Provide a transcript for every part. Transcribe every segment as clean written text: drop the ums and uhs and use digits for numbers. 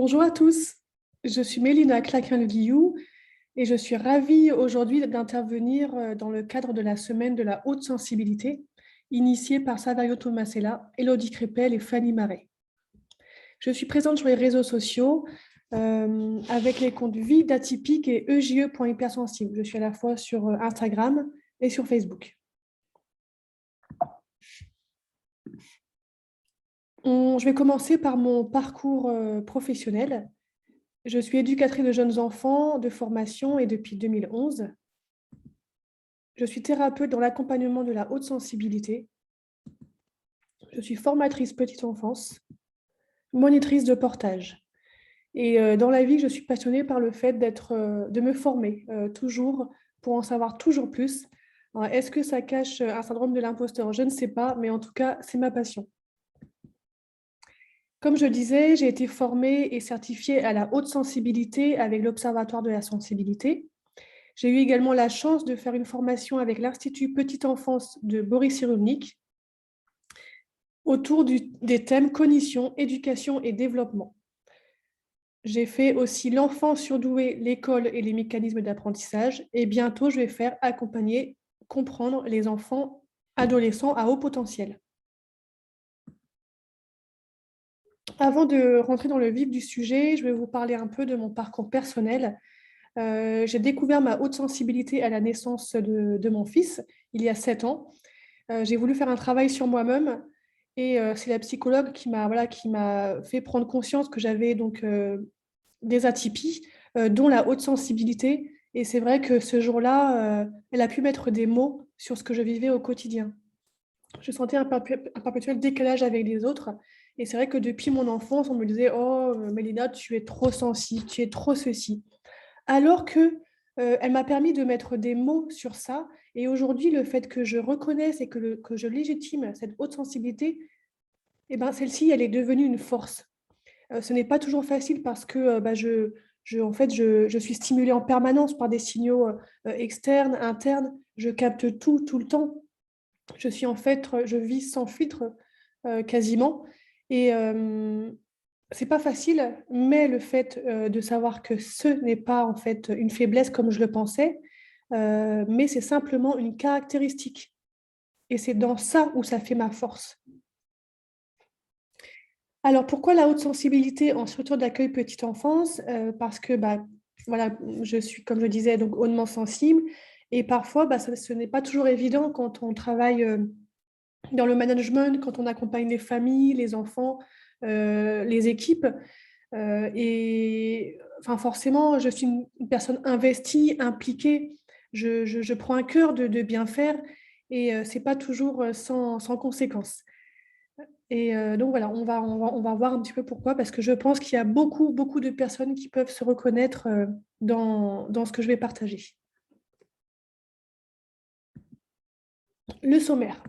Bonjour à tous, je suis Mélina Claquin-Le-Guillou et je suis ravie aujourd'hui d'intervenir dans le cadre de la semaine de la haute sensibilité initiée par Saverio Tomasella, Élodie Crépel et Fanny Marais. Je suis présente sur les réseaux sociaux avec les comptes Vie d'Atypique et EJE.hypersensible. Je suis à la fois sur Instagram et sur Facebook. Je vais commencer par mon parcours professionnel. Je suis éducatrice de jeunes enfants de formation et depuis 2011. Je suis thérapeute dans l'accompagnement de la haute sensibilité. Je suis formatrice petite enfance, monitrice de portage. Et dans la vie, je suis passionnée par le fait de me former toujours pour en savoir toujours plus. Alors, est-ce que ça cache un syndrome de l'imposteur? Je ne sais pas, mais en tout cas, c'est ma passion. Comme je disais, j'ai été formée et certifiée à la haute sensibilité avec l'Observatoire de la sensibilité. J'ai eu également la chance de faire une formation avec l'Institut Petite Enfance de Boris Cyrulnik autour des thèmes cognition, éducation et développement. J'ai fait aussi l'enfant surdoué, l'école et les mécanismes d'apprentissage. Et bientôt, je vais faire accompagner, comprendre les enfants adolescents à haut potentiel. Avant de rentrer dans le vif du sujet, je vais vous parler un peu de mon parcours personnel. J'ai découvert ma haute sensibilité à la naissance de mon fils, il y a 7 ans. J'ai voulu faire un travail sur moi-même et c'est la psychologue qui m'a fait prendre conscience que j'avais donc des atypies, dont la haute sensibilité. Et c'est vrai que ce jour-là, elle a pu mettre des mots sur ce que je vivais au quotidien. Je sentais un perpétuel décalage avec les autres. Et c'est vrai que depuis mon enfance, on me disait: «Oh, Mélina, tu es trop sensible, tu es trop ceci». Alors que, elle m'a permis de mettre des mots sur ça et aujourd'hui, le fait que je reconnaisse et que je légitime cette haute sensibilité et ben, celle-ci, elle est devenue une force. Ce n'est pas toujours facile parce que, bah, en fait, je suis stimulée en permanence par des signaux, externes, internes. Je capte tout, tout le temps. Je suis en fait, je vis sans filtre, quasiment et c'est pas facile, mais le fait, de savoir que ce n'est pas, en fait, une faiblesse comme je le pensais, mais c'est simplement une caractéristique et c'est dans ça où ça fait ma force. Alors pourquoi la haute sensibilité en structure d'accueil petite enfance? Parce que, bah, voilà, je suis, comme je disais, donc hautement sensible et parfois, bah, ce n'est pas toujours évident quand on travaille, dans le management, quand on accompagne les familles, les enfants, les équipes, et enfin, forcément, je suis une personne investie, impliquée. Je prends à cœur de bien faire et c'est pas toujours, sans conséquence et donc voilà, on va voir un petit peu pourquoi, parce que je pense qu'il y a beaucoup, beaucoup de personnes qui peuvent se reconnaître, dans ce que je vais partager. Le sommaire,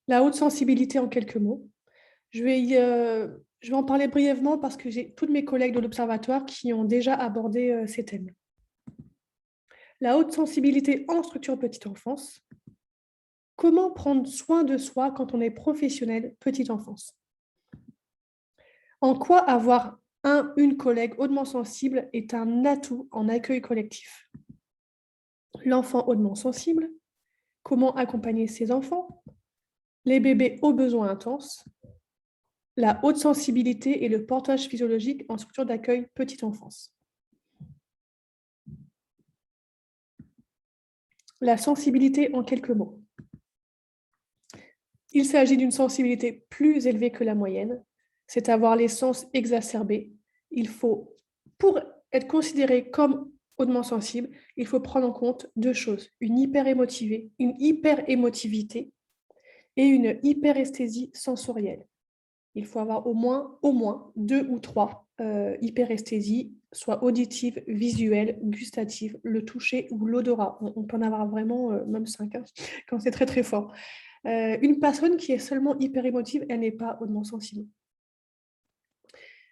la haute sensibilité en quelques mots. Je vais en parler brièvement parce que j'ai tous mes collègues de l'Observatoire qui ont déjà abordé, ces thèmes. La haute sensibilité en structure petite enfance. Comment prendre soin de soi quand on est professionnel petite enfance? En quoi avoir une collègue hautement sensible est un atout en accueil collectif? L'enfant hautement sensible, comment accompagner ses enfants? Les bébés aux besoins intenses, la haute sensibilité et le portage physiologique en structure d'accueil petite enfance. La sensibilité en quelques mots. Il s'agit d'une sensibilité plus élevée que la moyenne, c'est avoir les sens exacerbés. Il faut, pour être considéré comme hautement sensible, il faut prendre en compte 2 choses, une hyperémotivité et une hyperesthésie sensorielle. Il faut avoir au moins 2 ou 3 hyperesthésies, soit auditives, visuelles, gustatives, le toucher ou l'odorat. On peut en avoir vraiment, même 5 hein, quand c'est très, très fort. Une personne qui est seulement hyperémotive, elle n'est pas hautement sensible.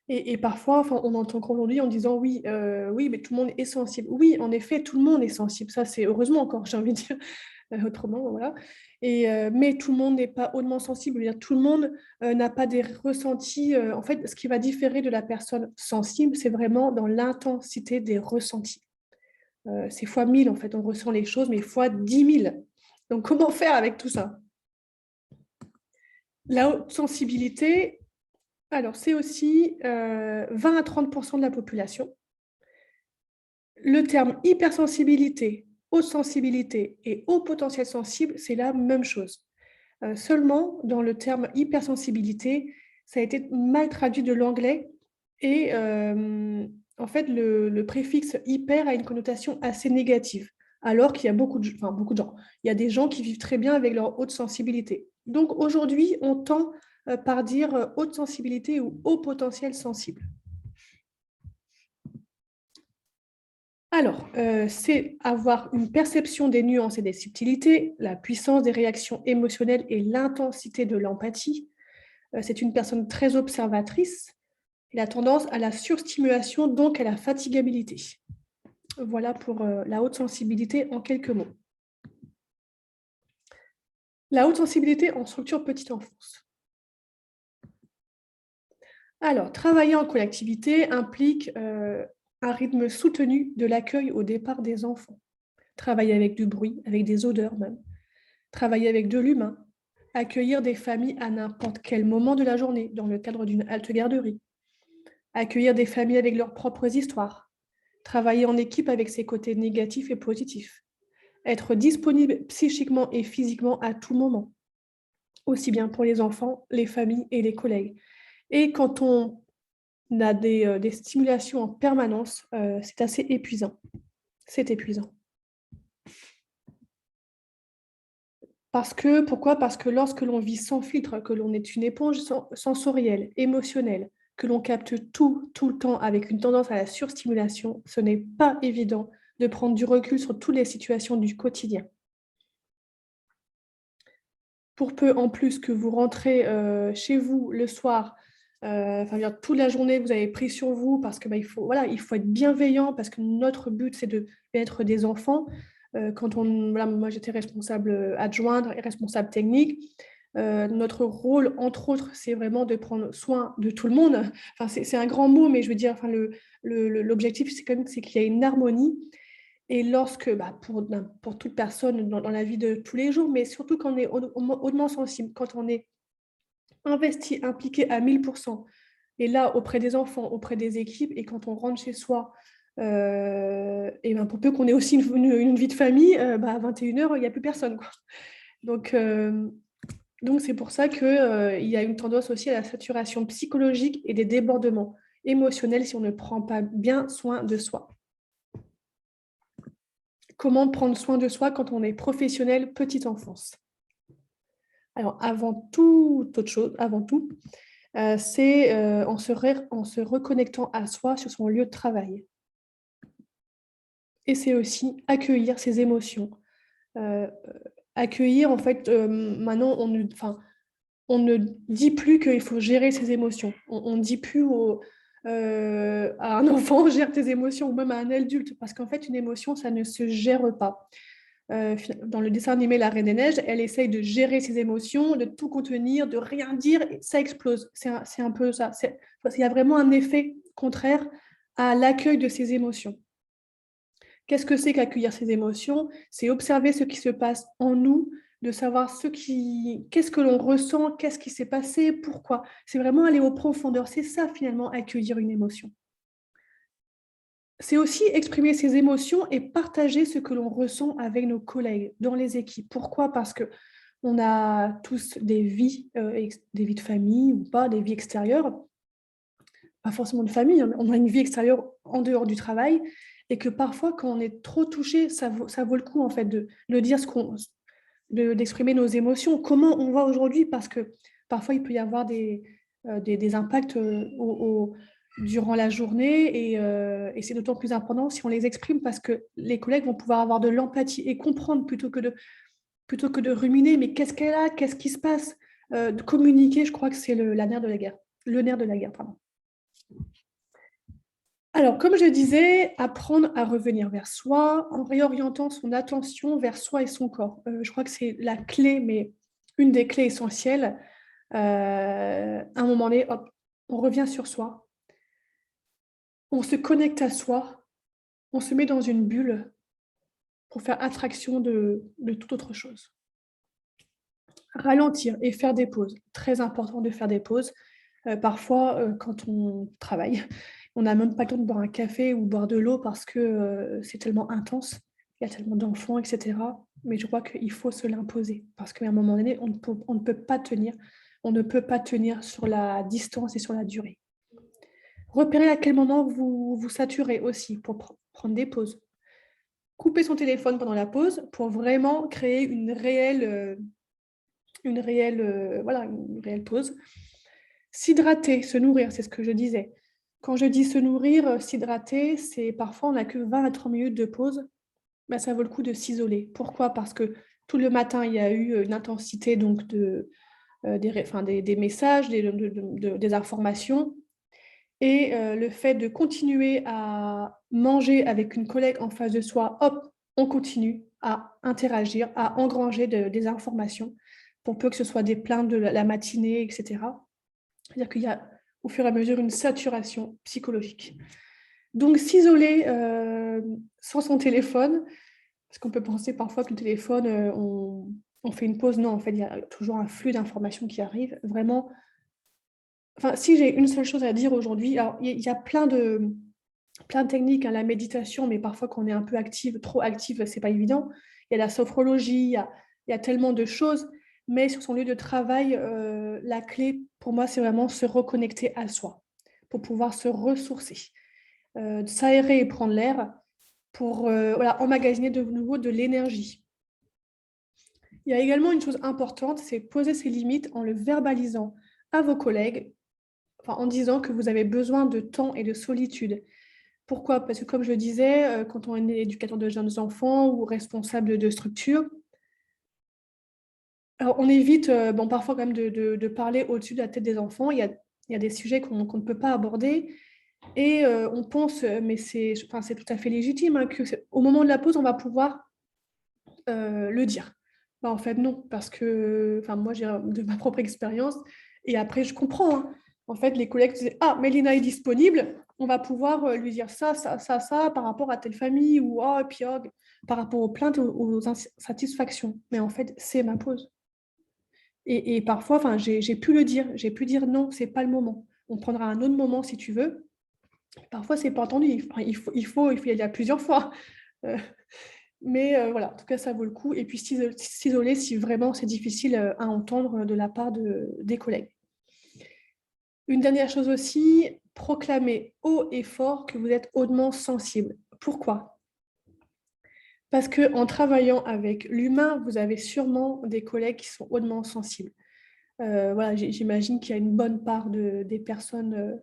Et parfois, enfin, on entend qu'aujourd'hui en disant: «Oui, oui, mais tout le monde est sensible». Oui, en effet, tout le monde est sensible. Ça, c'est heureusement encore, j'ai envie de dire. autrement, voilà. Mais tout le monde n'est pas hautement sensible. Je veux dire, tout le monde n'a pas des ressentis. En fait, ce qui va différer de la personne sensible, c'est vraiment dans l'intensité des ressentis. C'est fois 1000, en fait. On ressent les choses, mais fois 10 000. Donc, comment faire avec tout ça? La haute sensibilité, alors c'est aussi 20 à 30% de la population. Le terme hypersensibilité, haute sensibilité et haut potentiel sensible, c'est la même chose. Seulement, dans le terme hypersensibilité, ça a été mal traduit de l'anglais et en fait, le préfixe hyper a une connotation assez négative, alors qu'il y a beaucoup de gens. Il y a des gens qui vivent très bien avec leur haute sensibilité. Donc aujourd'hui, on tend par dire haute sensibilité ou haut potentiel sensible. Alors, c'est avoir une perception des nuances et des subtilités, la puissance des réactions émotionnelles et l'intensité de l'empathie. C'est une personne très observatrice. Il a tendance à la surstimulation, donc à la fatigabilité. Voilà pour la haute sensibilité en quelques mots. La haute sensibilité en structure petite enfance. Alors, travailler en collectivité implique un rythme soutenu de l'accueil au départ des enfants. Travailler avec du bruit, avec des odeurs même. Travailler avec de l'humain. Accueillir des familles à n'importe quel moment de la journée, dans le cadre d'une halte garderie. Accueillir des familles avec leurs propres histoires. Travailler en équipe avec ses côtés négatifs et positifs. Être disponible psychiquement et physiquement à tout moment, aussi bien pour les enfants, les familles et les collègues. Et quand on a des stimulations en permanence, c'est assez épuisant. C'est épuisant. Pourquoi? Parce que lorsque l'on vit sans filtre, que l'on est une éponge sensorielle, émotionnelle, que l'on capte tout le temps avec une tendance à la surstimulation, ce n'est pas évident de prendre du recul sur toutes les situations du quotidien. Pour peu en plus que vous rentrez chez vous le soir, toute la journée, vous avez pris sur vous parce que il faut être bienveillant parce que notre but, c'est de être des enfants. Moi, j'étais responsable adjointe et responsable technique. Notre rôle, entre autres, c'est vraiment de prendre soin de tout le monde. Enfin, c'est un grand mot, mais je veux dire, l'objectif, c'est quand même c'est qu'il y ait une harmonie. Et pour toute personne dans la vie de tous les jours, mais surtout quand on est hautement sensible, quand on est investi, impliqué à 1000%, et là, auprès des enfants, auprès des équipes, et quand on rentre chez soi, pour peu qu'on ait aussi une vie de famille, à 21h, il n'y a plus personne, quoi. Donc c'est pour ça qu'il y a une tendance aussi à la saturation psychologique et des débordements émotionnels si on ne prend pas bien soin de soi. Comment prendre soin de soi quand on est professionnel petite enfance? Alors, avant tout, c'est en se reconnectant à soi sur son lieu de travail. Et c'est aussi accueillir ses émotions. Euh, Accueillir, en fait, maintenant, on ne dit plus qu'il faut gérer ses émotions. On ne dit plus à un enfant, gère tes émotions, ou même à un adulte, parce qu'en fait, une émotion, ça ne se gère pas. Dans le dessin animé La Reine des Neiges, elle essaye de gérer ses émotions, de tout contenir, de rien dire, et ça explose. C'est un peu ça. Il y a vraiment un effet contraire à l'accueil de ses émotions. Qu'est-ce que c'est qu'accueillir ses émotions? C'est observer ce qui se passe en nous, de savoir qu'est-ce que l'on ressent, qu'est-ce qui s'est passé, pourquoi. C'est vraiment aller aux profondeurs. C'est ça, finalement, accueillir une émotion. C'est aussi exprimer ses émotions et partager ce que l'on ressent avec nos collègues dans les équipes. Pourquoi? Parce que on a tous des vies de famille ou pas, des vies extérieures, pas forcément de famille, hein, mais on a une vie extérieure en dehors du travail, et que parfois, quand on est trop touché, ça vaut le coup en fait de dire d'exprimer nos émotions. Comment on va aujourd'hui? Parce que parfois, il peut y avoir des impacts durant la journée, et c'est d'autant plus important si on les exprime, parce que les collègues vont pouvoir avoir de l'empathie et comprendre plutôt que de ruminer, mais qu'est-ce qu'elle a, qu'est-ce qui se passe. De communiquer, je crois que c'est le nerf de la guerre. Le nerf de la guerre, pardon. Alors, comme je disais, apprendre à revenir vers soi en réorientant son attention vers soi et son corps. Je crois que c'est la clé, mais une des clés essentielles. À un moment donné, hop, on revient sur soi, on se connecte à soi, on se met dans une bulle pour faire abstraction de toute autre chose. Ralentir et faire des pauses. Très important de faire des pauses. Parfois, quand on travaille, on n'a même pas le temps de boire un café ou boire de l'eau parce que c'est tellement intense. Il y a tellement d'enfants, etc. Mais je crois qu'il faut se l'imposer parce qu'à un moment donné, on ne peut pas tenir. On ne peut pas tenir sur la distance et sur la durée. Repérez à quel moment vous vous saturez aussi pour prendre des pauses. Couper son téléphone pendant la pause pour vraiment créer voilà, une réelle pause. S'hydrater, se nourrir, c'est ce que je disais. Quand je dis se nourrir, s'hydrater, c'est parfois on n'a que 20 à 30 minutes de pause. Bah, ça vaut le coup de s'isoler. Pourquoi? Parce que tout le matin, il y a eu une intensité donc des messages, des informations. Et le fait de continuer à manger avec une collègue en face de soi, hop, on continue à interagir, à engranger des informations pour peu que ce soit des plaintes de la matinée, etc. C'est-à-dire qu'il y a au fur et à mesure une saturation psychologique. Donc s'isoler sans son téléphone, parce qu'on peut penser parfois que le téléphone, on fait une pause. Non, en fait, il y a toujours un flux d'informations qui arrive. Vraiment, enfin, si j'ai une seule chose à dire aujourd'hui, alors il y a plein de techniques, hein, la méditation, mais parfois quand on est un peu active, trop active, c'est pas évident. Il y a la sophrologie, il y a tellement de choses, mais sur son lieu de travail, la clé pour moi, c'est vraiment se reconnecter à soi, pour pouvoir se ressourcer, s'aérer et prendre l'air, pour voilà, emmagasiner de nouveau de l'énergie. Il y a également une chose importante, c'est poser ses limites en le verbalisant à vos collègues, enfin, en disant que vous avez besoin de temps et de solitude. Pourquoi? Parce que comme je le disais, quand on est éducateur de jeunes enfants ou responsable de structure, alors on évite, bon, parfois quand même de parler au-dessus de la tête des enfants. Il y a des sujets qu'on ne peut pas aborder et on pense, mais enfin, c'est tout à fait légitime, hein, qu'au moment de la pause, on va pouvoir le dire. Bah, en fait, non, parce que enfin, moi, j'ai de ma propre expérience et après, je comprends, hein. En fait, les collègues disaient: «Ah, Mélina est disponible, on va pouvoir lui dire ça, ça, ça, ça par rapport à telle famille» ou «Oh, et puis oh, par rapport aux plaintes, aux insatisfactions». Mais en fait, c'est ma pause. Et parfois, enfin, j'ai pu le dire, j'ai pu dire: «Non, c'est pas le moment. On prendra un autre moment si tu veux». Parfois, c'est pas entendu. Enfin, il faut y aller à plusieurs fois. Euh, mais voilà, en tout cas, ça vaut le coup. Et puis s'isoler si vraiment c'est difficile à entendre de la part des collègues. Une dernière chose aussi, proclamer haut et fort que vous êtes hautement sensible. Pourquoi? Parce qu'en travaillant avec l'humain, vous avez sûrement des collègues qui sont hautement sensibles. Voilà, j'imagine qu'il y a une bonne part des personnes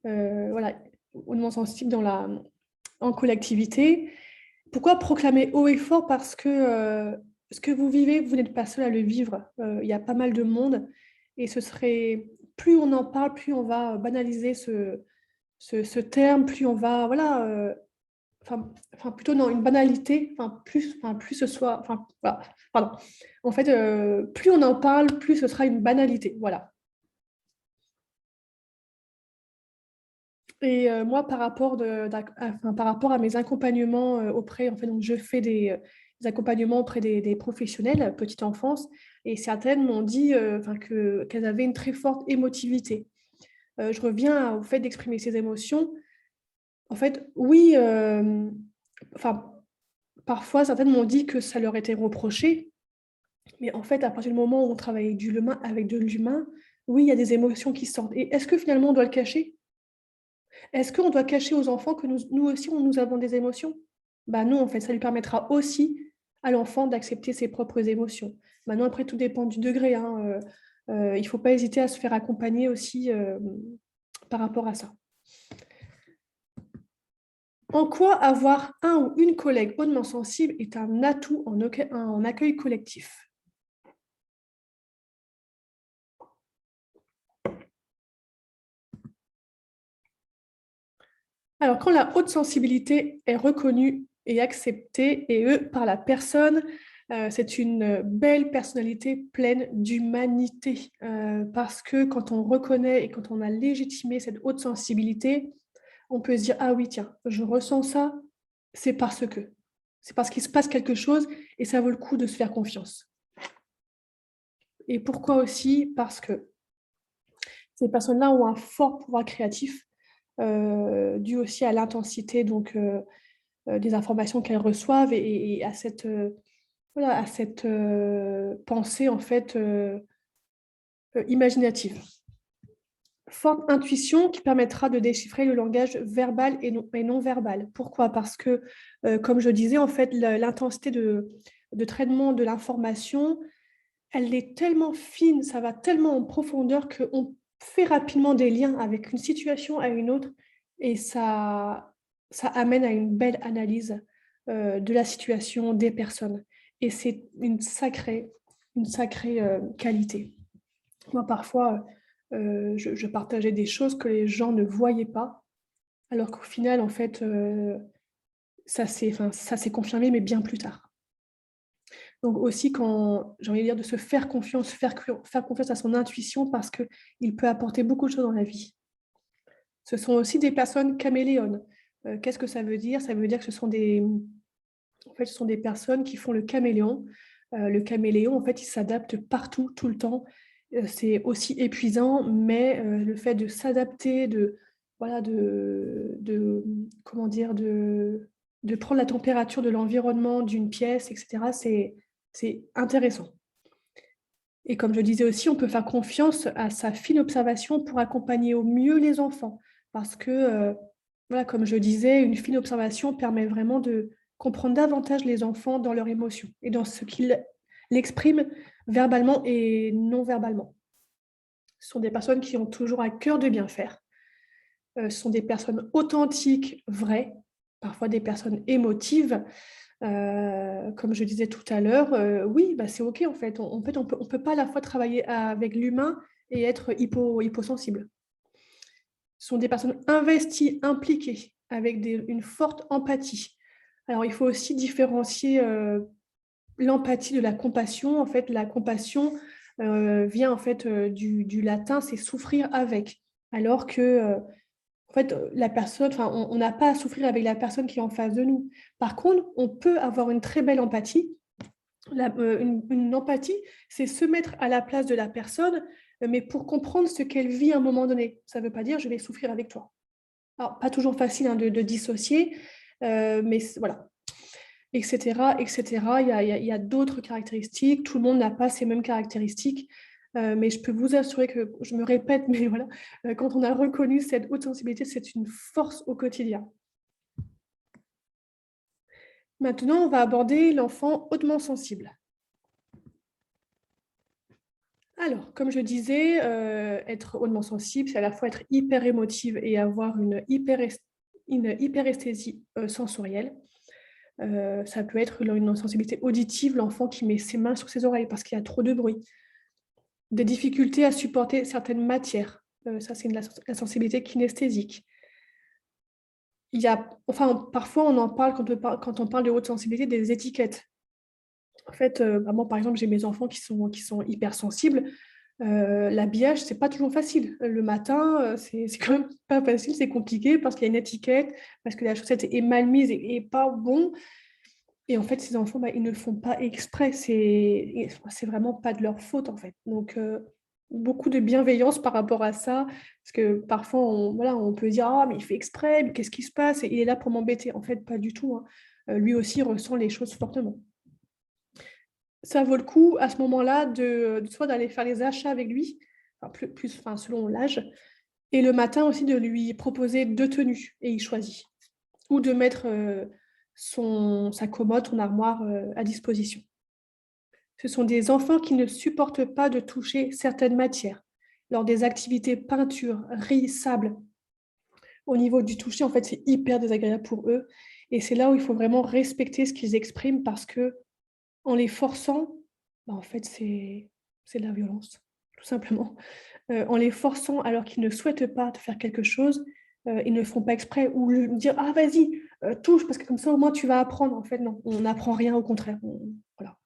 voilà, hautement sensibles en collectivité. Pourquoi proclamer haut et fort? Parce que ce que vous vivez, vous n'êtes pas seul à le vivre. Il y a pas mal de monde et ce serait, plus on en parle, plus on va banaliser ce terme, plus on va, voilà, enfin plutôt non, une banalité, enfin, plus ce soit, enfin, voilà, pardon. En fait, plus on en parle, plus ce sera une banalité, voilà. Et moi, par rapport à mes accompagnements auprès, en fait, donc je fais des accompagnements auprès des professionnels, petite enfance, et certaines m'ont dit qu'elles avaient une très forte émotivité. Je reviens au fait d'exprimer ses émotions. En fait, oui, enfin, parfois, certaines m'ont dit que ça leur était reproché, mais en fait, à partir du moment où on travaille avec de l'humain, oui, il y a des émotions qui sortent. Et est-ce que finalement, on doit le cacher? Est-ce qu'on doit cacher aux enfants que nous aussi, nous avons des émotions? Bah non, en fait, ça lui permettra aussi à l'enfant d'accepter ses propres émotions. Maintenant, après, tout dépend du degré, hein, il ne faut pas hésiter à se faire accompagner aussi par rapport à ça. En quoi avoir un ou une collègue hautement sensible est un atout en accueil collectif? Alors, quand la haute sensibilité est reconnue et acceptée, et eux, par la personne, c'est une belle personnalité pleine d'humanité. Parce que quand on reconnaît et quand on a légitimé cette haute sensibilité, on peut se dire, ah oui, tiens, je ressens ça, c'est parce que. C'est parce qu'il se passe quelque chose et ça vaut le coup de se faire confiance. Et pourquoi aussi? Parce que ces personnes-là ont un fort pouvoir créatif, dû aussi à l'intensité des informations qu'elles reçoivent et à cette, voilà, à cette pensée en fait imaginative. Forte intuition qui permettra de déchiffrer le langage verbal et non verbal. Pourquoi? Parce que, comme je disais, en fait, l'intensité de traitement de l'information, elle est tellement fine, ça va tellement en profondeur qu'on fait rapidement des liens avec une situation à une autre et ça amène à une belle analyse de la situation, des personnes. Et c'est une sacrée qualité. Moi, parfois, je partageais des choses que les gens ne voyaient pas, alors qu'au final, en fait, ça s'est confirmé, mais bien plus tard. Donc aussi quand j'ai envie de dire de se faire confiance, faire confiance à son intuition parce qu'il peut apporter beaucoup de choses dans la vie. Ce sont aussi des personnes caméléones. Qu'est-ce que ça veut dire? Ça veut dire que ce sont des personnes qui font le caméléon. Le caméléon, en fait, il s'adapte partout, tout le temps. C'est aussi épuisant, mais le fait de s'adapter, voilà, comment dire? De prendre la température de l'environnement, d'une pièce et cetera, c'est intéressant. Et comme je disais aussi, on peut faire confiance à sa fine observation pour accompagner au mieux les enfants. Parce que, voilà, comme je disais, une fine observation permet vraiment de comprendre davantage les enfants dans leurs émotions et dans ce qu'ils expriment verbalement et non verbalement. Ce sont des personnes qui ont toujours à cœur de bien faire. Ce sont des personnes authentiques, vraies, parfois des personnes émotives. Comme je disais tout à l'heure, oui, bah, c'est OK en fait. On peut pas à la fois travailler avec l'humain et être hyposensible. Ce sont des personnes investies, impliquées, avec une forte empathie. Alors il faut aussi différencier, l'empathie de la compassion. En fait, la compassion, vient en fait, du latin, c'est souffrir avec. Alors que, en fait, la personne, enfin, on n'a pas à souffrir avec la personne qui est en face de nous. Par contre, on peut avoir une très belle empathie. Une empathie, c'est se mettre à la place de la personne, mais pour comprendre ce qu'elle vit à un moment donné. Ça ne veut pas dire je vais souffrir avec toi. Alors, pas toujours facile hein, de dissocier, mais voilà, etc., etc. Il y a d'autres caractéristiques. Tout le monde n'a pas ces mêmes caractéristiques. Mais je peux vous assurer que, je me répète, mais voilà, quand on a reconnu cette haute sensibilité, c'est une force au quotidien. Maintenant, on va aborder l'enfant hautement sensible. Alors, comme je disais, être hautement sensible, c'est à la fois être hyper émotive et avoir une hyperesthésie sensorielle. Ça peut être une sensibilité auditive, l'enfant qui met ses mains sur ses oreilles parce qu'il y a trop de bruit. Des difficultés à supporter certaines matières. Ça, c'est la sensibilité kinesthésique. Enfin, parfois, on en parle quand on parle de haute sensibilité, des étiquettes. En fait, bah, moi, par exemple, j'ai mes enfants qui sont hypersensibles. L'habillage, c'est pas toujours facile. Le matin, c'est quand même pas facile, c'est compliqué parce qu'il y a une étiquette, parce que la chaussette est mal mise et pas bon. Et en fait, ces enfants, bah, ils ne le font pas exprès. C'est vraiment pas de leur faute, en fait. Donc, beaucoup de bienveillance par rapport à ça. Parce que parfois, voilà, on peut dire, ah, mais il fait exprès, mais qu'est-ce qui se passe? Et il est là pour m'embêter. En fait, pas du tout, hein. Lui aussi ressent les choses fortement. Ça vaut le coup à ce moment-là soit d'aller faire les achats avec lui, enfin, enfin, selon l'âge, et le matin aussi de lui proposer 2 tenues et il choisit. Ou de mettre sa commode, son armoire à disposition. Ce sont des enfants qui ne supportent pas de toucher certaines matières. Lors des activités peinture, riz, sable, au niveau du toucher, en fait, c'est hyper désagréable pour eux. Et c'est là où il faut vraiment respecter ce qu'ils expriment parce que en les forçant, bah, en fait, c'est de la violence, tout simplement. En les forçant alors qu'ils ne souhaitent pas de faire quelque chose, Ils ne font pas exprès, ou dire ah vas-y, touche, parce que comme ça au moins tu vas apprendre. En fait, non, on n'apprend rien, au contraire. Voilà.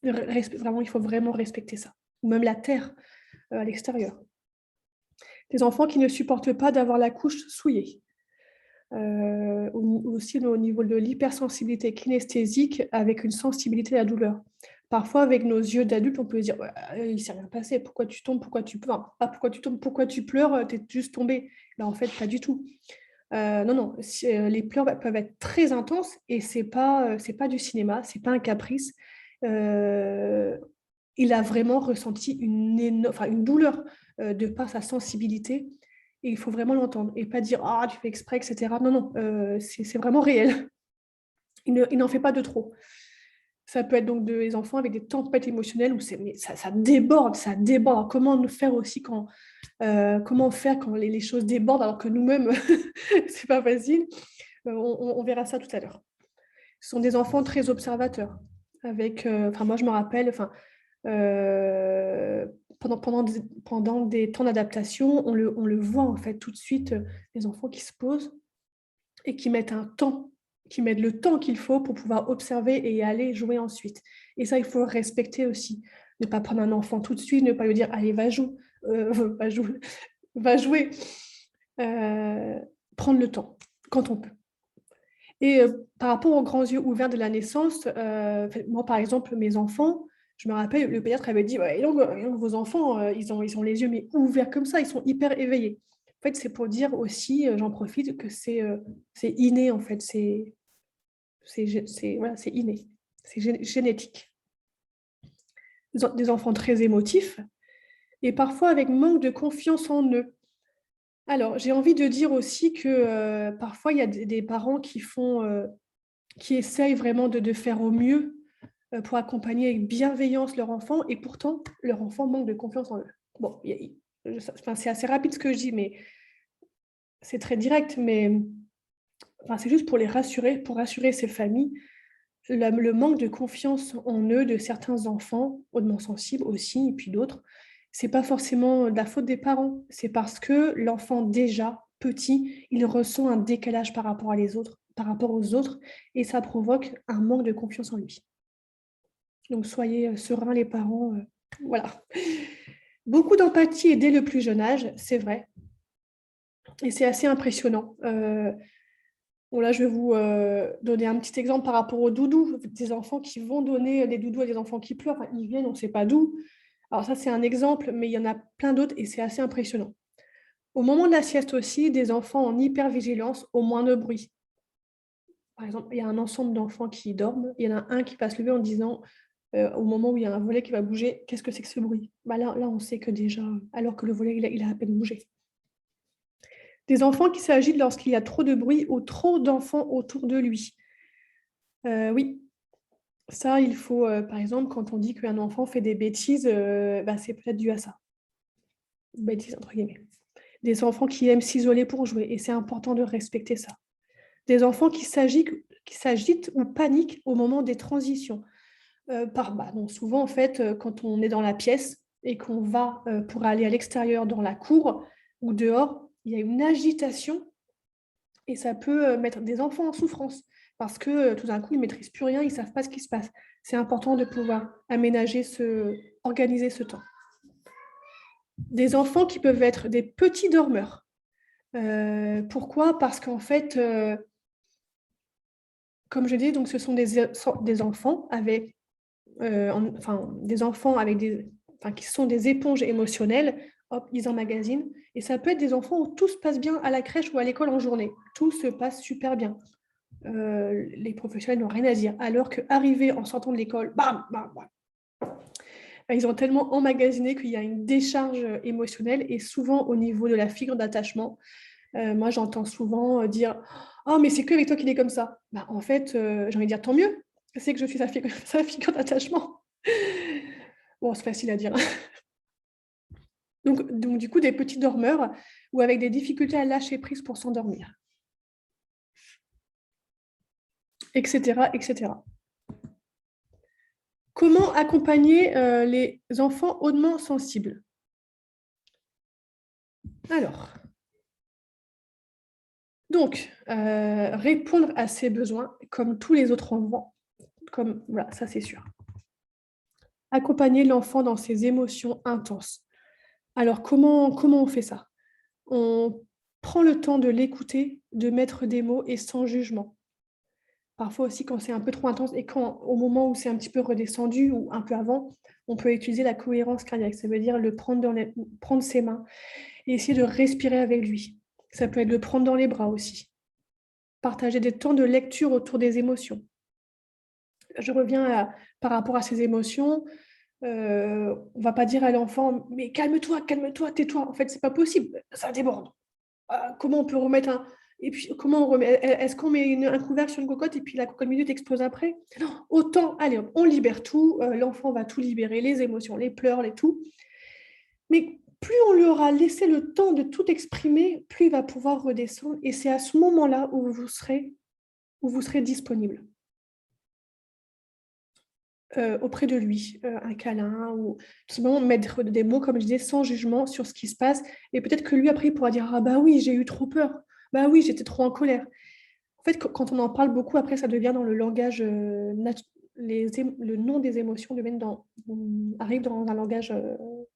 Vraiment, il faut vraiment respecter ça. Ou même la terre à l'extérieur. Des enfants qui ne supportent pas d'avoir la couche souillée. Aussi au niveau de l'hypersensibilité kinesthésique avec une sensibilité à la douleur. Parfois, avec nos yeux d'adultes, on peut se dire ouais, il ne s'est rien passé, pourquoi tu tombes, pourquoi tu pleures, pas pourquoi tu tombes, pourquoi tu pleures, tu es juste tombé. En fait, pas du tout. Non, les pleurs peuvent être très intenses et c'est pas du cinéma, c'est pas un caprice. Il a vraiment ressenti une douleur de par sa sensibilité. Et il faut vraiment l'entendre et pas dire ah tu fais exprès, etc. Non, non, c'est vraiment réel. Il n'en fait pas de trop. Ça peut être donc des enfants avec des tempêtes émotionnelles où ça déborde, ça déborde. Alors, comment faire aussi comment faire quand les choses débordent alors que nous-mêmes, c'est pas facile. On verra ça tout à l'heure. Ce sont des enfants très observateurs. Moi, je me rappelle, pendant des temps d'adaptation, on le voit en fait tout de suite, les enfants qui se posent et qui mettent le temps qu'il faut pour pouvoir observer et aller jouer ensuite. Et ça, il faut respecter aussi. Ne pas prendre un enfant tout de suite, ne pas lui dire allez, va jouer, va jouer. Prendre le temps quand on peut. Et par rapport aux grands yeux ouverts de la naissance, moi, par exemple, mes enfants, je me rappelle, le pédiatre avait dit ouais, donc, vos enfants, ils ont les yeux mais ouverts comme ça, ils sont hyper éveillés. En fait, c'est pour dire aussi, j'en profite, que c'est inné, en fait, voilà, c'est inné, c'est génétique. Des enfants très émotifs et parfois avec manque de confiance en eux. Alors, j'ai envie de dire aussi que parfois, il y a des parents qui essayent vraiment de faire au mieux pour accompagner avec bienveillance leur enfant, et pourtant, leur enfant manque de confiance en eux. Bon, c'est assez rapide ce que je dis, mais c'est très direct, mais c'est juste pour les rassurer, pour rassurer ces familles. Le manque de confiance en eux de certains enfants, hautement sensibles aussi, et puis d'autres, c'est pas forcément de la faute des parents, c'est parce que l'enfant déjà petit, il ressent un décalage par rapport aux autres, et ça provoque un manque de confiance en lui. Donc soyez sereins les parents, voilà. Beaucoup d'empathie dès le plus jeune âge, c'est vrai, et c'est assez impressionnant. Bon, là, je vais vous donner un petit exemple par rapport aux doudous, des enfants qui vont donner des doudous à des enfants qui pleurent. Enfin, ils viennent, on ne sait pas d'où. Alors ça, c'est un exemple, mais il y en a plein d'autres et c'est assez impressionnant. Au moment de la sieste aussi, des enfants en hypervigilance au moindre bruit. Par exemple, il y a un ensemble d'enfants qui dorment, il y en a un qui va se lever en disant, au moment où il y a un volet qui va bouger, qu'est-ce que c'est que ce bruit? Là, on sait que déjà, alors que le volet, il a à peine bougé. Des enfants qui s'agitent lorsqu'il y a trop de bruit ou trop d'enfants autour de lui. Oui, ça, il faut, par exemple, quand on dit qu'un enfant fait des bêtises, c'est peut-être dû à ça. Bêtises, entre guillemets. Des enfants qui aiment s'isoler pour jouer, et c'est important de respecter ça. Des enfants qui s'agitent ou paniquent au moment des transitions. Donc souvent, en fait, quand on est dans la pièce et qu'on va pour aller à l'extérieur dans la cour ou dehors, il y a une agitation et ça peut mettre des enfants en souffrance parce que tout d'un coup, ils ne maîtrisent plus rien, ils ne savent pas ce qui se passe. C'est important de pouvoir organiser ce temps. Des enfants qui peuvent être des petits dormeurs. Pourquoi? Parce qu'en fait, comme je dis, donc ce sont des enfants avec qui sont des éponges émotionnelles. Hop, ils emmagasinent. Et ça peut être des enfants où tout se passe bien à la crèche ou à l'école en journée. Tout se passe super bien. Les professionnels n'ont rien à dire. Alors qu'arriver en sortant de l'école, bam, bam, bam. Ils ont tellement emmagasiné qu'il y a une décharge émotionnelle et souvent au niveau de la figure d'attachement. Moi, j'entends souvent dire oh, mais c'est que avec toi qu'il est comme ça. En fait, j'ai envie de dire tant mieux. C'est que je suis sa figure d'attachement. Bon, c'est facile à dire. Donc, du coup, des petits dormeurs ou avec des difficultés à lâcher prise pour s'endormir, etc., etc. Comment accompagner les enfants hautement sensibles? Alors, Donc, répondre à ses besoins comme tous les autres enfants, voilà, ça c'est sûr. Accompagner l'enfant dans ses émotions intenses. Alors, comment on fait ça? On prend le temps de l'écouter, de mettre des mots et sans jugement. Parfois aussi, quand c'est un peu trop intense et quand, au moment où c'est un petit peu redescendu ou un peu avant, on peut utiliser la cohérence cardiaque. Ça veut dire prendre ses mains et essayer de respirer avec lui. Ça peut être le prendre dans les bras aussi. Partager des temps de lecture autour des émotions. Je reviens par rapport à ces émotions. On ne va pas dire à l'enfant, mais calme-toi, tais-toi. En fait, c'est pas possible, ça déborde. Comment on peut remettre un... Et puis, comment on remet... Est-ce qu'on met un couvercle sur une cocotte et puis la cocotte minute explose après? Non, autant, allez, hop, on libère tout. L'enfant va tout libérer, les émotions, les pleurs, les tout. Mais plus on lui aura laissé le temps de tout exprimer, plus il va pouvoir redescendre. Et c'est à ce moment-là où vous serez disponible. Auprès de lui, un câlin ou tout simplement mettre des mots, comme je disais, sans jugement sur ce qui se passe et peut-être que lui après il pourra dire: «Ah bah oui, j'ai eu trop peur. Bah oui, j'étais trop en colère». En fait, quand on en parle beaucoup, après ça devient dans le langage, le nom des émotions arrive dans un langage,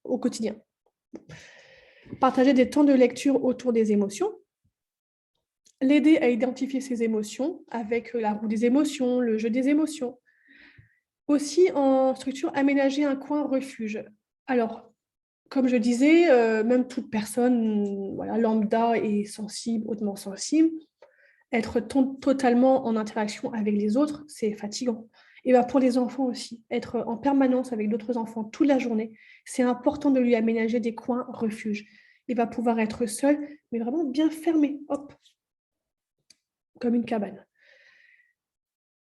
au quotidien. Partager des temps de lecture autour des émotions, l'aider à identifier ses émotions avec, la roue des émotions, le jeu des émotions. Aussi en structure, aménager un coin refuge. Alors, comme je disais, même toute personne, voilà, lambda est sensible, hautement sensible. Être totalement en interaction avec les autres, c'est fatigant. Et bah, pour les enfants aussi, être en permanence avec d'autres enfants toute la journée, c'est important de lui aménager des coins refuges. Il va pouvoir être seul, mais vraiment bien fermé, hop, comme une cabane.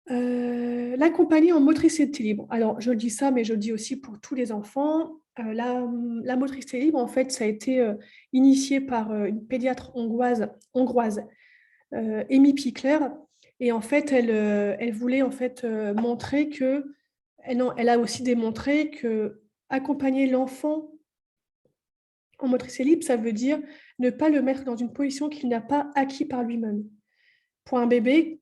L'accompagner en motricité libre. Alors, je dis ça, mais je le dis aussi pour tous les enfants. La motricité libre, en fait, ça a été initié par une pédiatre hongroise, Amy Pickler. Et en fait, elle voulait en fait montrer que, elle a aussi démontré que accompagner l'enfant en motricité libre, ça veut dire ne pas le mettre dans une position qu'il n'a pas acquis par lui-même. Pour un bébé,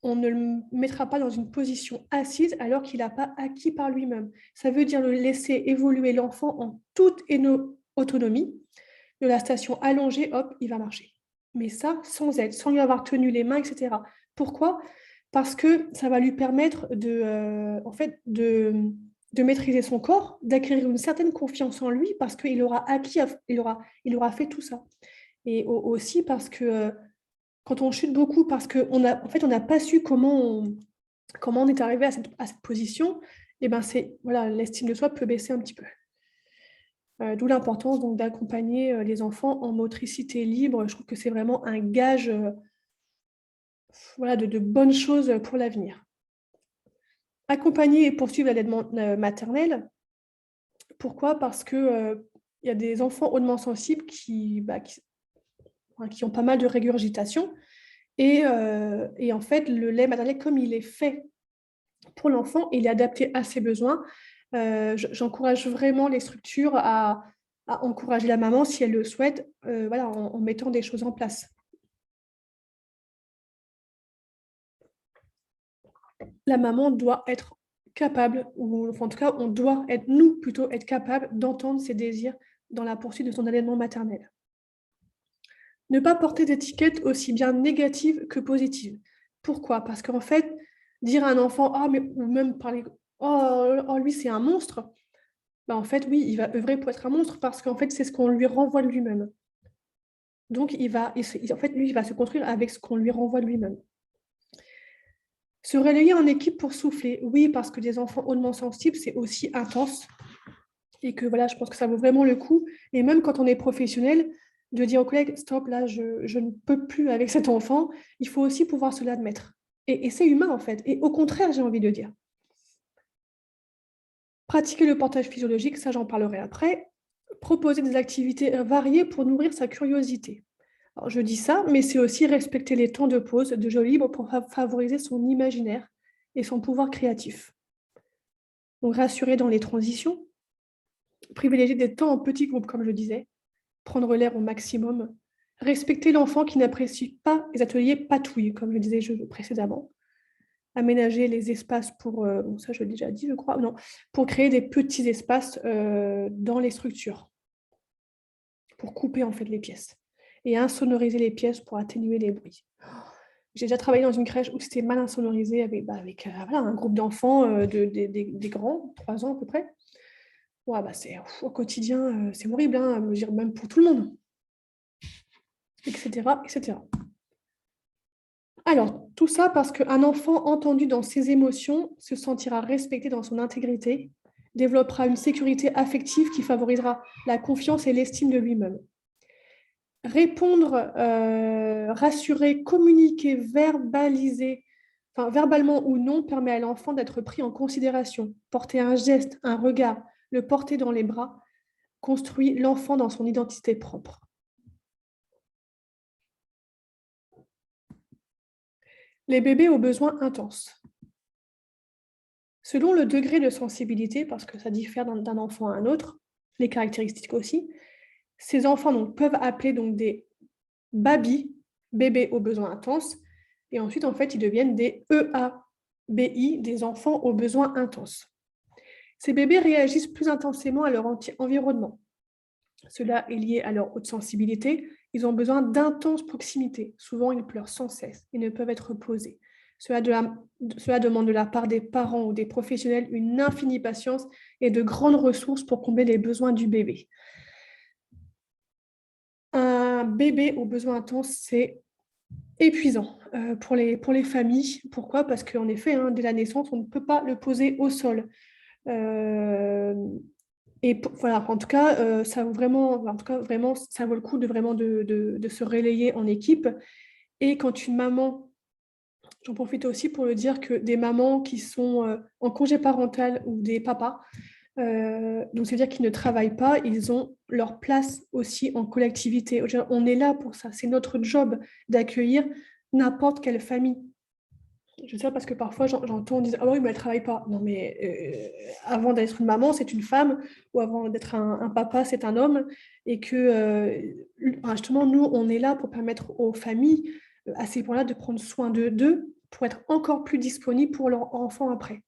on ne le mettra pas dans une position assise alors qu'il n'a pas acquis par lui-même. Ça veut dire le laisser évoluer l'enfant en toute autonomie. De la station allongée, hop, il va marcher. Mais ça, sans aide, sans lui avoir tenu les mains, etc. Pourquoi? Parce que ça va lui permettre en fait, de maîtriser son corps, d'acquérir une certaine confiance en lui parce qu'il aura acquis, il aura fait tout ça. Et aussi parce que quand on chute beaucoup, parce qu'on a, en fait, on n'a pas su comment on est arrivé à cette position, et ben voilà, l'estime de soi peut baisser un petit peu. D'où l'importance donc d'accompagner les enfants en motricité libre. Je trouve que c'est vraiment un gage voilà, de bonnes choses pour l'avenir. Accompagner et poursuivre l'allaitement maternel. Pourquoi? Parce que il y a des enfants hautement sensibles qui ont pas mal de régurgitation. Et en fait, le lait maternel, comme il est fait pour l'enfant, il est adapté à ses besoins. J'encourage vraiment les structures à encourager la maman, si elle le souhaite, voilà, en mettant des choses en place. La maman doit être capable, ou enfin, en tout cas, on doit être, nous plutôt, être capable d'entendre ses désirs dans la poursuite de son allaitement maternel. Ne pas porter d'étiquette aussi bien négative que positive. Pourquoi? Parce qu'en fait, dire à un enfant, ah, mais, ou même parler, oh, lui, c'est un monstre, bah, en fait, oui, il va œuvrer pour être un monstre parce qu'en fait, c'est ce qu'on lui renvoie de lui-même. Donc, en fait, lui, il va se construire avec ce qu'on lui renvoie de lui-même. Se relayer en équipe pour souffler, oui, parce que des enfants hautement sensibles, c'est aussi intense et que voilà, je pense que ça vaut vraiment le coup. Et même quand on est professionnel, de dire aux collègues, stop, là, je ne peux plus avec cet enfant, il faut aussi pouvoir se l'admettre. Et c'est humain, en fait. Et au contraire, j'ai envie de dire. Pratiquer le portage physiologique, ça, j'en parlerai après. Proposer des activités variées pour nourrir sa curiosité. Alors, je dis ça, mais c'est aussi respecter les temps de pause, de jeu libre pour favoriser son imaginaire et son pouvoir créatif. Donc, rassurer dans les transitions, privilégier des temps en petits groupes, comme je disais, prendre l'air au maximum, Respecter l'enfant qui n'apprécie pas les ateliers patouilles, comme je disais précédemment. Aménager les espaces pour, bon, ça je l'ai déjà dit, je crois, non, pour créer des petits espaces dans les structures, pour couper en fait les pièces et insonoriser les pièces pour atténuer les bruits. J'ai déjà travaillé dans une crèche où c'était mal insonorisé avec voilà, un groupe d'enfants, des grands, 3 ans à peu près. Ouais, bah au quotidien, c'est horrible, hein, je veux dire, même pour tout le monde, etc., etc. Alors, tout ça parce qu'un enfant entendu dans ses émotions se sentira respecté dans son intégrité, développera une sécurité affective qui favorisera la confiance et l'estime de lui-même. Répondre, rassurer, communiquer, verbaliser, enfin, verbalement ou non, permet à l'enfant d'être pris en considération. Porter un geste, un regard, le porter dans les bras, construit l'enfant dans son identité propre. Les bébés aux besoins intenses. Selon le degré de sensibilité, parce que ça diffère d'un enfant à un autre, les caractéristiques aussi, ces enfants donc, peuvent appeler donc, des babis, bébés aux besoins intenses, et ensuite, en fait, ils deviennent des EABI, des enfants aux besoins intenses. Ces bébés réagissent plus intensément à leur environnement. Cela est lié à leur haute sensibilité. Ils ont besoin d'intense proximité. Souvent, ils pleurent sans cesse et ne peuvent être posés. Cela demande de la part des parents ou des professionnels une infinie patience et de grandes ressources pour combler les besoins du bébé. Un bébé aux besoins intenses, c'est épuisant pour les familles. Pourquoi? Parce qu'en effet, hein, dès la naissance, on ne peut pas le poser au sol. Et voilà, en tout cas, ça vaut vraiment, ça vaut le coup de se relayer en équipe. Et quand une maman, j'en profite aussi pour le dire que des mamans qui sont en congé parental ou des papas, donc c'est-à-dire qu'ils ne travaillent pas, ils ont leur place aussi en collectivité. On est là pour ça, c'est notre job d'accueillir n'importe quelle famille. Je sais parce que parfois j'entends dire ah oui mais elle travaille pas. Non mais avant d'être une maman c'est une femme ou avant d'être un papa c'est un homme et que justement nous on est là pour permettre aux familles à ces points-là de prendre soin d'eux pour être encore plus disponibles pour leurs enfants après.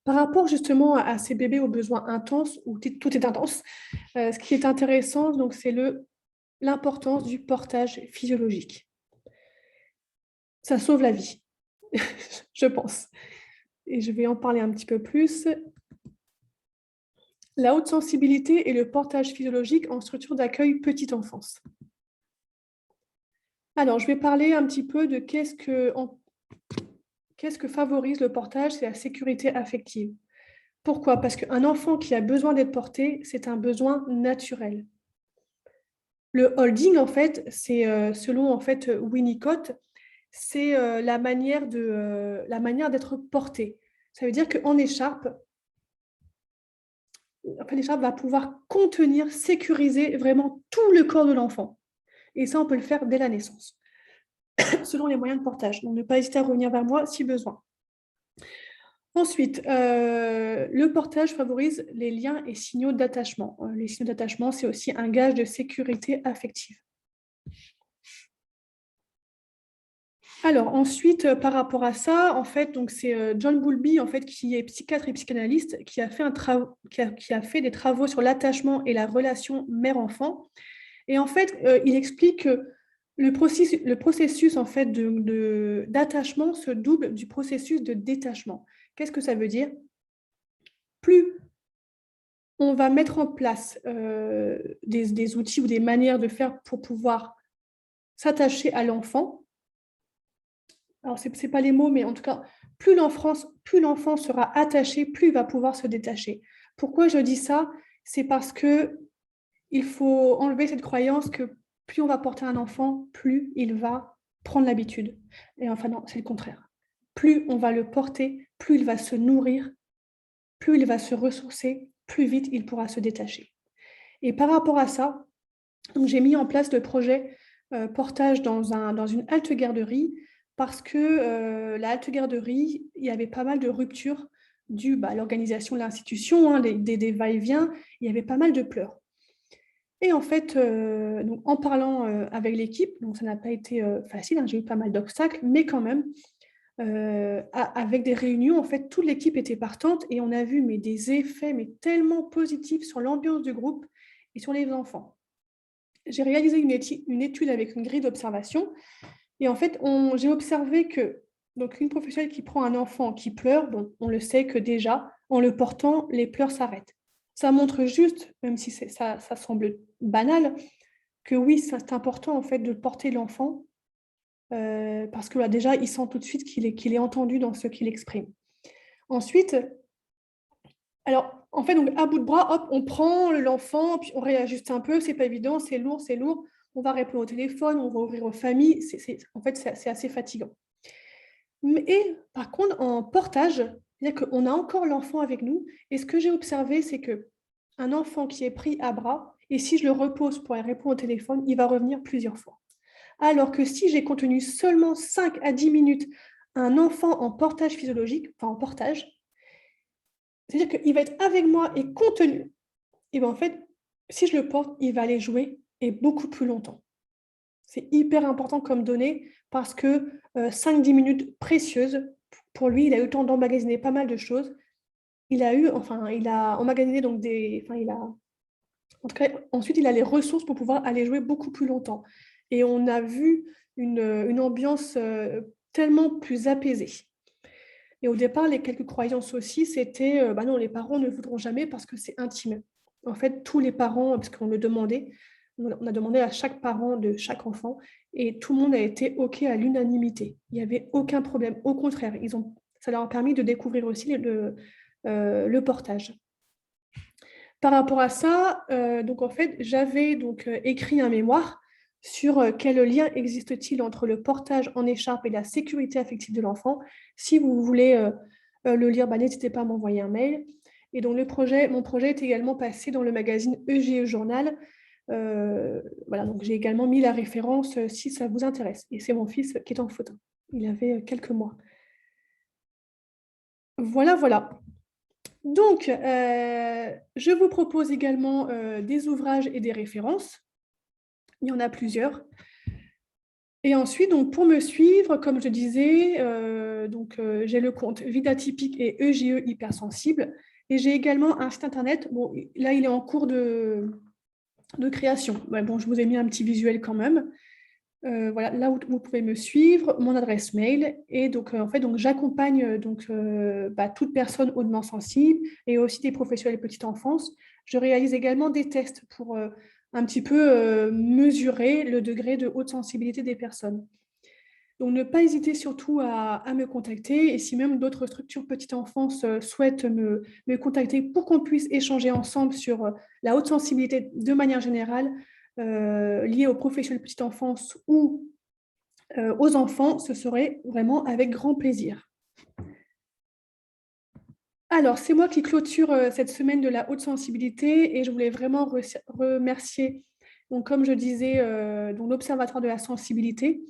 Par rapport justement à ces bébés aux besoins intenses où tout est intense, ce qui est intéressant donc c'est l'importance du portage physiologique. Ça sauve la vie, je pense. Et je vais en parler un petit peu plus. La haute sensibilité et le portage physiologique en structure d'accueil petite enfance. Alors, je vais parler un petit peu de qu'est-ce que favorise le portage, c'est la sécurité affective. Pourquoi? Parce qu'un enfant qui a besoin d'être porté, c'est un besoin naturel. Le holding, en fait, c'est selon en fait Winnicott, c'est la manière d'être porté. Ça veut dire qu'en écharpe, l'écharpe va pouvoir contenir, sécuriser vraiment tout le corps de l'enfant. Et ça, on peut le faire dès la naissance, selon les moyens de portage. Donc, ne pas hésiter à revenir vers moi si besoin. Ensuite, le portage favorise les liens et signaux d'attachement. Les signaux d'attachement, c'est aussi un gage de sécurité affective. Alors ensuite, par rapport à ça, en fait, donc c'est John Bowlby, en fait, qui est psychiatre et psychanalyste, qui a fait des travaux sur l'attachement et la relation mère-enfant. Et en fait, il explique que le processus en fait d'attachement se double du processus de détachement. Qu'est-ce que ça veut dire? Plus on va mettre en place des outils ou des manières de faire pour pouvoir s'attacher à l'enfant, alors ce n'est pas les mots, mais en tout cas, plus l'enfant sera attaché, plus il va pouvoir se détacher. Pourquoi je dis ça? C'est parce que il faut enlever cette croyance que plus on va porter un enfant, plus il va prendre l'habitude. Et enfin non, c'est le contraire. Plus on va le porter, plus il va se nourrir, plus il va se ressourcer, plus vite il pourra se détacher. Et par rapport à ça, donc j'ai mis en place le projet portage dans une halte garderie parce que la halte garderie, il y avait pas mal de ruptures dues à l'organisation de l'institution, hein, des va-et-vient, il y avait pas mal de pleurs. Et en fait, donc en parlant avec l'équipe, donc ça n'a pas été facile, hein, j'ai eu pas mal d'obstacles, mais quand même, avec des réunions, en fait, toute l'équipe était partante et on a vu mais, des effets mais, tellement positifs sur l'ambiance du groupe et sur les enfants. J'ai réalisé une étude avec une grille d'observation et en fait, j'ai observé que donc une professionnelle qui prend un enfant qui pleure, bon, on le sait que déjà, en le portant, les pleurs s'arrêtent. Ça montre juste, même si ça semble banal, que oui, c'est important en fait de porter l'enfant parce que déjà, il sent tout de suite qu'il est entendu dans ce qu'il exprime. Ensuite, alors en fait, donc, à bout de bras, hop, on prend l'enfant, puis on réajuste un peu, c'est pas évident, c'est lourd, c'est lourd. On va répondre au téléphone, on va ouvrir aux familles, en fait, c'est assez fatigant. Et par contre, en portage, c'est-à-dire qu'on a encore l'enfant avec nous. Et ce que j'ai observé, c'est qu'un enfant qui est pris à bras, et si je le repose pour aller répondre au téléphone, il va revenir plusieurs fois. Alors que si j'ai contenu seulement 5 à 10 minutes un enfant en portage physiologique, enfin en portage, c'est-à-dire qu'il va être avec moi et contenu. Et bien en fait, si je le porte, il va aller jouer et beaucoup plus longtemps. C'est hyper important comme donnée parce que 5-10 minutes précieuses, pour lui, il a eu le temps d'emmagasiner pas mal de choses. Il a emmagasiné donc en tout cas, ensuite, il a les ressources pour pouvoir aller jouer beaucoup plus longtemps. Et on a vu une ambiance tellement plus apaisée. Et au départ, les quelques croyances aussi, c'était bah non, les parents ne voudront jamais parce que c'est intime. En fait, tous les parents, parce qu'on le demandait, on a demandé à chaque parent de chaque enfant, et tout le monde a été OK à l'unanimité. Il n'y avait aucun problème. Au contraire, ça leur a permis de découvrir aussi le portage. Par rapport à ça, donc en fait, j'avais donc écrit un mémoire sur quel lien existe-t-il entre le portage en écharpe et la sécurité affective de l'enfant. Si vous voulez le lire, bah, n'hésitez pas à m'envoyer un mail. Et donc mon projet est également passé dans le magazine EGE Journal. Voilà, donc j'ai également mis la référence si ça vous intéresse. Et c'est mon fils qui est en photo. Il avait quelques mois. Voilà, voilà. Donc, je vous propose également des ouvrages et des références. Il y en a plusieurs. Et ensuite, donc, pour me suivre, comme je disais, j'ai le compte Vida Atypique et EGE Hypersensible. Et j'ai également un site internet. Bon, là, il est en cours de création. Ouais, bon, je vous ai mis un petit visuel quand même. Voilà, là où vous pouvez me suivre, mon adresse mail. Et donc, en fait, donc, j'accompagne toute personne hautement sensible et aussi des professionnels de petite enfance. Je réalise également des tests pour un petit peu mesurer le degré de haute sensibilité des personnes. Donc, ne pas hésiter surtout à me contacter. Et si même d'autres structures petite enfance souhaitent me contacter pour qu'on puisse échanger ensemble sur la haute sensibilité de manière générale, liée aux professionnels de petite enfance ou aux enfants, ce serait vraiment avec grand plaisir. Alors, c'est moi qui clôture cette semaine de la haute sensibilité et je voulais vraiment remercier, donc, comme je disais, l'Observatoire de la sensibilité.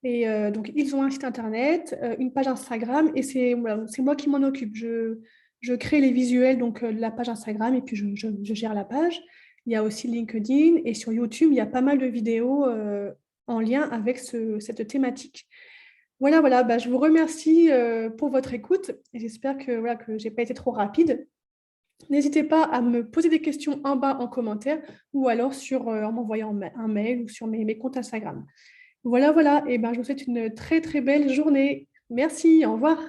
Et donc, ils ont un site internet, une page Instagram, et c'est moi qui m'en occupe. Je crée les visuels donc, de la page Instagram et puis je gère la page. Il y a aussi LinkedIn et sur YouTube, il y a pas mal de vidéos en lien avec cette thématique. Voilà, voilà, bah, je vous remercie pour votre écoute et j'espère que, voilà, que je n'ai pas été trop rapide. N'hésitez pas à me poser des questions en bas en commentaire ou alors en m'envoyant un mail ou sur mes comptes Instagram. Voilà, voilà. Et ben, je vous souhaite une très, très belle journée. Merci, au revoir.